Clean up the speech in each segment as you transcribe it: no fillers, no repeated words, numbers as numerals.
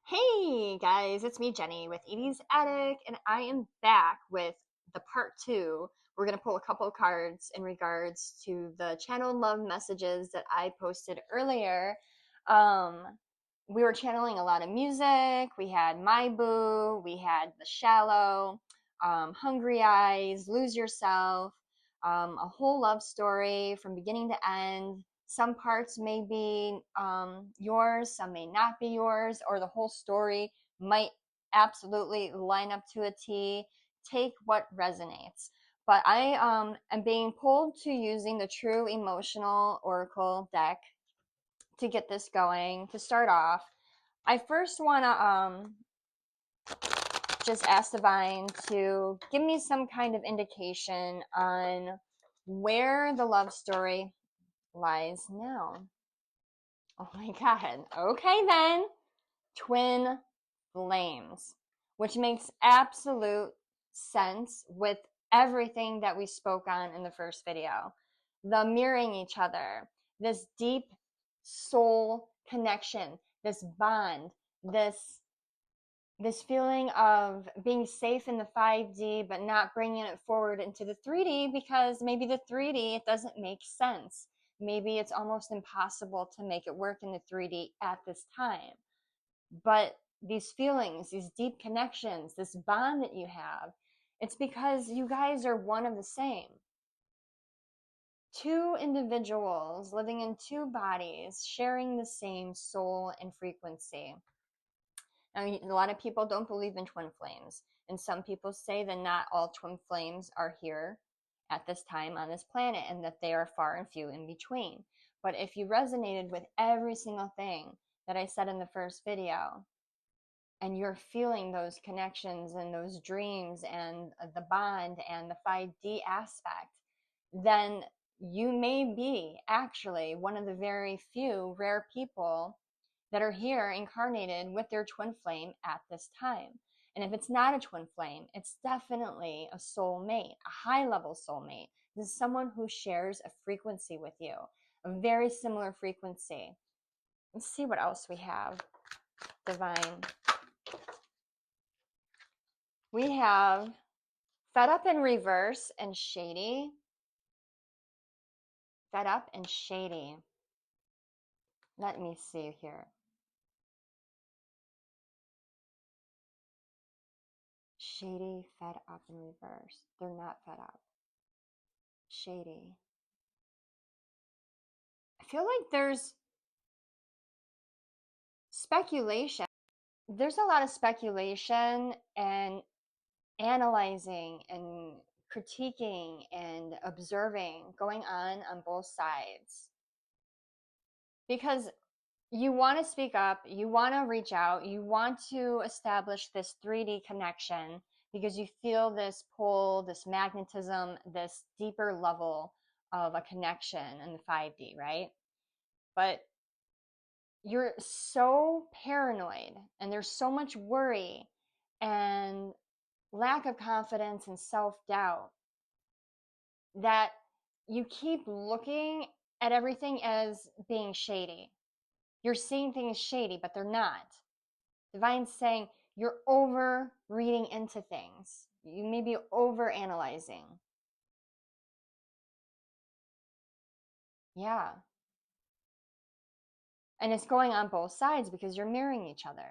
Hey guys, it's me Jenny with Edie's Attic, and I am back with the part two. We're gonna pull a couple of cards in regards to the channel love messages that I posted earlier. We were channeling a lot of music. We had My Boo, we had The Shallow, Hungry Eyes, Lose Yourself, a whole love story from beginning to end. Some parts may be yours, some may not be yours, or the whole story might absolutely line up to a T. Take what resonates. But I am being pulled to using the True Emotional Oracle deck to get this going. To start off, I first want to just ask Divine to give me some kind of indication on where the love story lies now. Oh my God. Okay, then. Twin flames, which makes absolute sense with everything that we spoke on in the first video. The mirroring each other, this deep soul connection, this bond, this feeling of being safe in the 5D but not bringing it forward into the 3D because maybe the 3D, it doesn't make sense. Maybe it's almost impossible to make it work in the 3D at this time. But these feelings, these deep connections, this bond that you have, it's because you guys are one of the same. Two individuals living in two bodies, sharing the same soul and frequency. Now, a lot of people don't believe in twin flames, and some people say that not all twin flames are here at this time on this planet and that they are far and few in between. But if you resonated with every single thing that I said in the first video, and you're feeling those connections and those dreams and the bond and the 5D aspect, then you may be actually one of the very few rare people that are here incarnated with their twin flame at this time. And if it's not a twin flame, it's definitely a soulmate, a high level soulmate. This is someone who shares a frequency with you, a very similar frequency. Let's see what else we have. Divine. We have Fed Up in reverse and Shady. Fed Up and Shady. Let me see here. Shady, Fed Up in reverse. They're not fed up. Shady. I feel like there's speculation. There's a lot of speculation and analyzing and critiquing and observing going on both sides. Because you want to speak up, you want to reach out, you want to establish this 3D connection because you feel this pull, this magnetism, this deeper level of a connection in the 5D, right? But you're so paranoid and there's so much worry and lack of confidence and self-doubt that you keep looking at everything as being shady. You're seeing things shady, but they're not. Divine's saying you're over reading into things. You may be over analyzing. Yeah. And it's going on both sides because you're mirroring each other.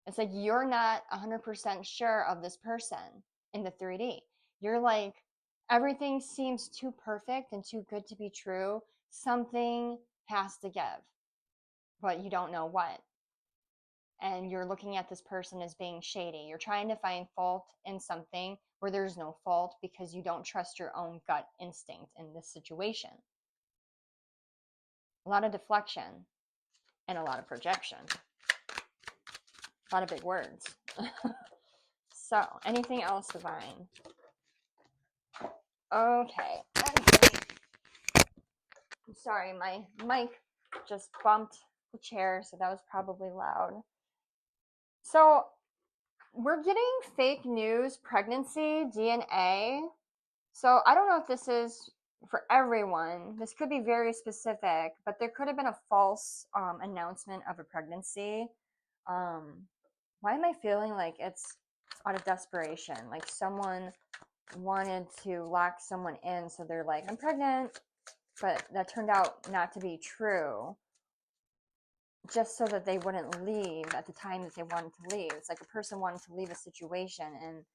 It's like you're not 100% sure of this person in the 3D. You're like, everything seems too perfect and too good to be true. Something has to give, but you don't know what. And you're looking at this person as being shady. You're trying to find fault in something where there's no fault because you don't trust your own gut instinct in this situation. A lot of deflection and a lot of projection. A lot of big words. So, anything else, Divine? Okay. I'm sorry, my mic just bumped the chair, so that was probably loud. So, we're getting fake news pregnancy DNA. So, I don't know if this is for everyone. This could be very specific, but there could have been a false announcement of a pregnancy. Um, why am I feeling like it's out of desperation? Like someone wanted to lock someone in, so they're like, I'm pregnant, but that turned out not to be true, just so that they wouldn't leave at the time that they wanted to leave. It's like a person wanted to leave a situation and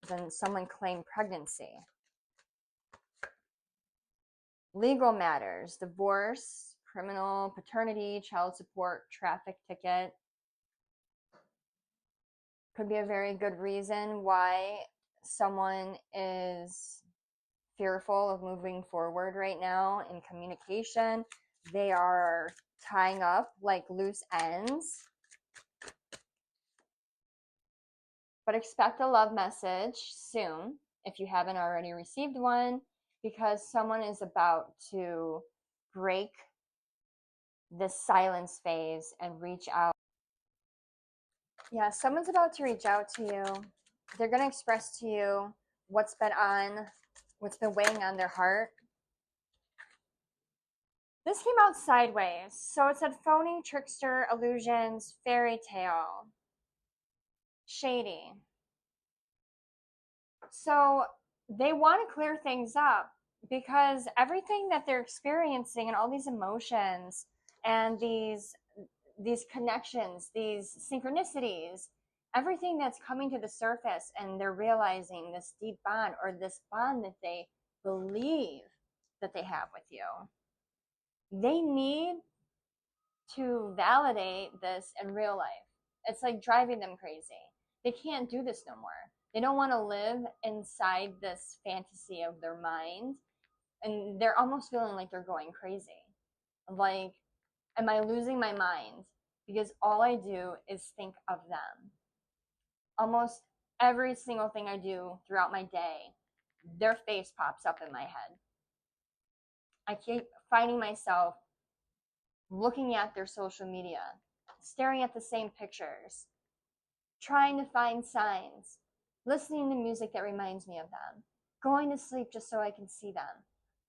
then someone claimed pregnancy. Legal matters, divorce, criminal, paternity, child support, traffic ticket. Could be a very good reason why someone is fearful of moving forward right now in communication. They are tying up like loose ends. But expect a love message soon if you haven't already received one, because someone is about to break this silence phase and reach out. Yeah, someone's about to reach out to you. They're going to express to you what's been weighing on their heart. This came out sideways. So it said phony, trickster, illusions, fairy tale, shady. So they want to clear things up because everything that they're experiencing and all these emotions and these connections, these synchronicities, everything that's coming to the surface, and they're realizing this deep bond, or this bond that they believe that they have with you. They need to validate this in real life. It's like driving them crazy. They can't do this no more. They don't want to live inside this fantasy of their mind, and they're almost feeling like they're going crazy. Like, am I losing my mind? Because all I do is think of them. Almost every single thing I do throughout my day, their face pops up in my head. I keep finding myself looking at their social media, staring at the same pictures, trying to find signs, listening to music that reminds me of them, going to sleep just so I can see them.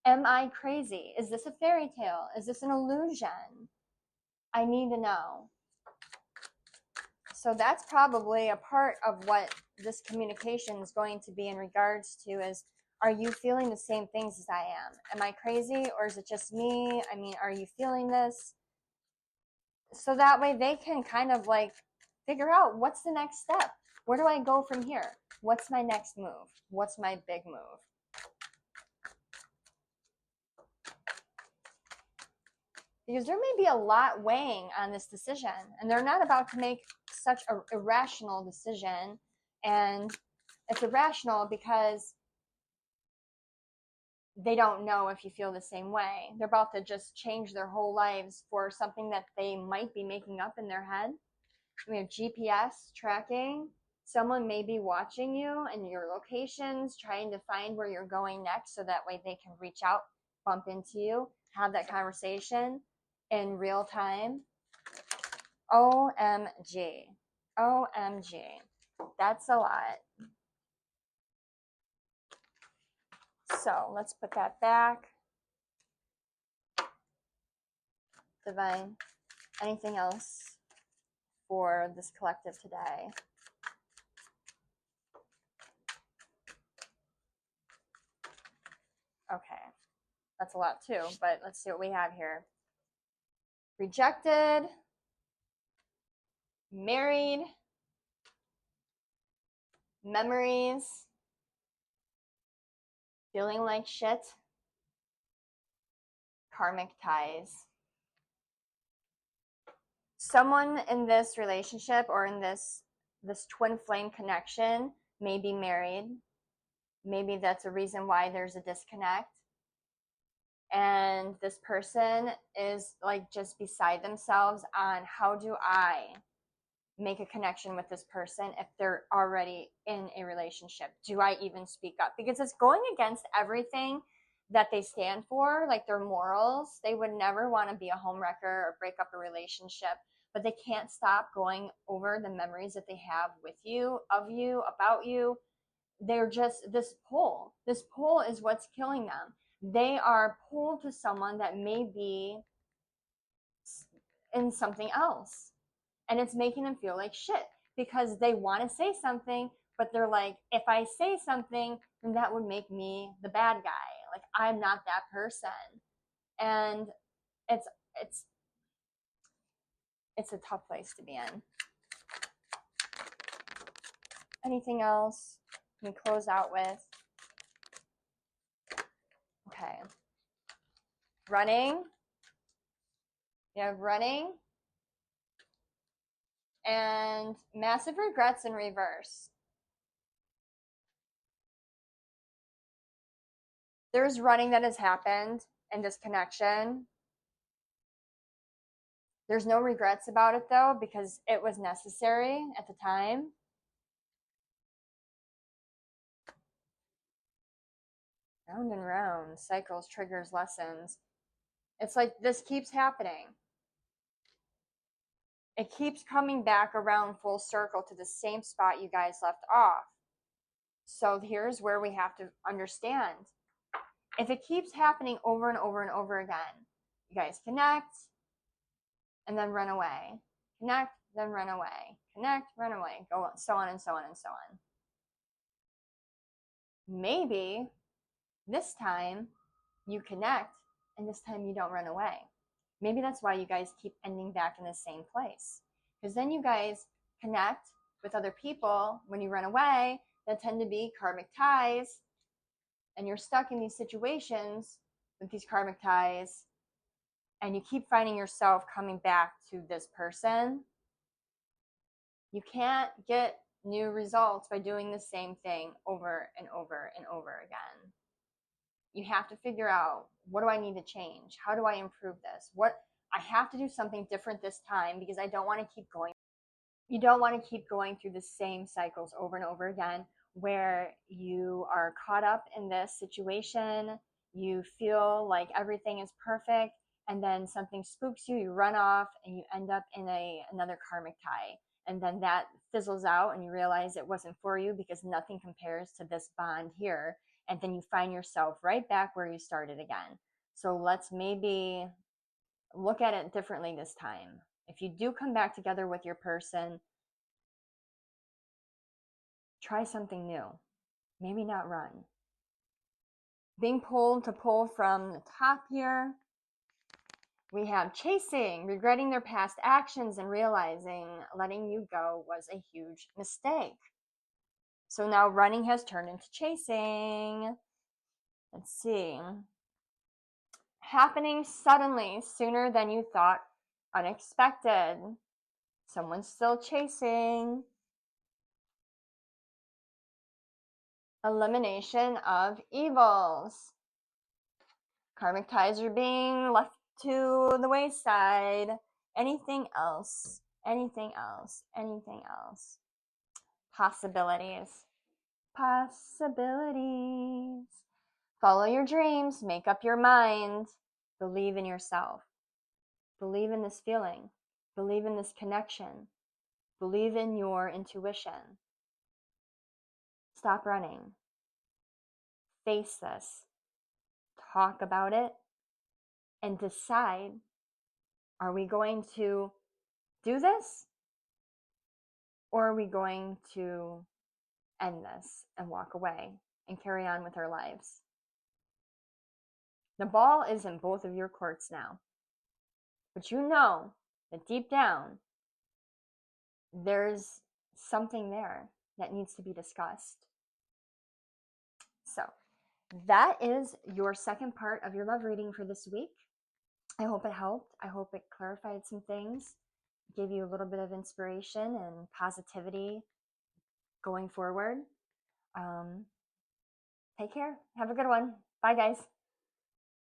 Am I crazy? Is this a fairy tale? Is this an illusion? I need to know. So that's probably a part of what this communication is going to be in regards to is, are you feeling the same things as I am? Am I crazy, or is it just me? I mean, are you feeling this? So that way they can kind of like figure out, what's the next step? Where do I go from here? What's my next move? What's my big move? Because there may be a lot weighing on this decision, and they're not about to make such an irrational decision. And it's irrational because they don't know if you feel the same way. They're about to just change their whole lives for something that they might be making up in their head. We have GPS tracking. Someone may be watching you and your locations, trying to find where you're going next, so that way they can reach out, bump into you, have that conversation in real time. OMG. OMG. That's a lot. So let's put that back. Divine. Anything else for this collective today? Okay. That's a lot too, but let's see what we have here. Rejected, married, memories, feeling like shit, karmic ties. Someone in this relationship or in this twin flame connection may be married. Maybe that's a reason why there's a disconnect. And this person is like just beside themselves on, how do I make a connection with this person if they're already in a relationship? Do I even speak up? Because it's going against everything that they stand for, like their morals. They would never want to be a homewrecker or break up a relationship, but they can't stop going over the memories that they have with you, of you, about you. They're just, this pull is what's killing them. they are pulled to someone that may be in something else. And it's making them feel like shit because they want to say something, but they're like, if I say something, then that would make me the bad guy. Like, I'm not that person. And it's it's it's a tough place to be in. Anything else we close out with? Okay. Running. You have running and massive regrets in reverse. There's running that has happened in this connection. There's no regrets about it though, because it was necessary at the time. Round and round, cycles, triggers, lessons. It's like this keeps happening. It keeps coming back around full circle to the same spot you guys left off. So here's where we have to understand. If it keeps happening over and over and over again, you guys connect and then run away. Connect, then run away. Connect, run away. Go on, so on and so on and so on. Maybe this time you connect and this time you don't run away. Maybe that's why you guys keep ending back in the same place. Because then you guys connect with other people when you run away that tend to be karmic ties, and you're stuck in these situations with these karmic ties, and you keep finding yourself coming back to this person. You can't get new results by doing the same thing over and over and over again. You have to figure out, what do I need to change? How do I improve this? What I have to do something different this time, because I don't want to keep going. You don't want to keep going through the same cycles over and over again, where you are caught up in this situation, you feel like everything is perfect, and then something spooks you, you run off, and you end up in another karmic tie. And then that fizzles out, and you realize it wasn't for you because nothing compares to this bond here. And then you find yourself right back where you started again. So let's maybe look at it differently this time. If you do come back together with your person, try something new. Maybe not run. Being pulled to pull from the top here, we have chasing, regretting their past actions and realizing letting you go was a huge mistake. So now running has turned into chasing. Let's see. Happening suddenly, sooner than you thought, unexpected. Someone's still chasing. Elimination of evils. Karmic ties are being left to the wayside. Anything else? Anything else? Anything else? Possibilities. Possibilities. Follow your dreams. Make up your mind. Believe in yourself. Believe in this feeling. Believe in this connection. Believe in your intuition. Stop running. Face this. Talk about it. And decide, are we going to do this? Or are we going to end this and walk away and carry on with our lives? The ball is in both of your courts now. But you know that deep down, there's something there that needs to be discussed. So that is your second part of your love reading for this week. I hope it helped. I hope it clarified some things, gave you a little bit of inspiration and positivity going forward. Take care. Have a good one. Bye, guys.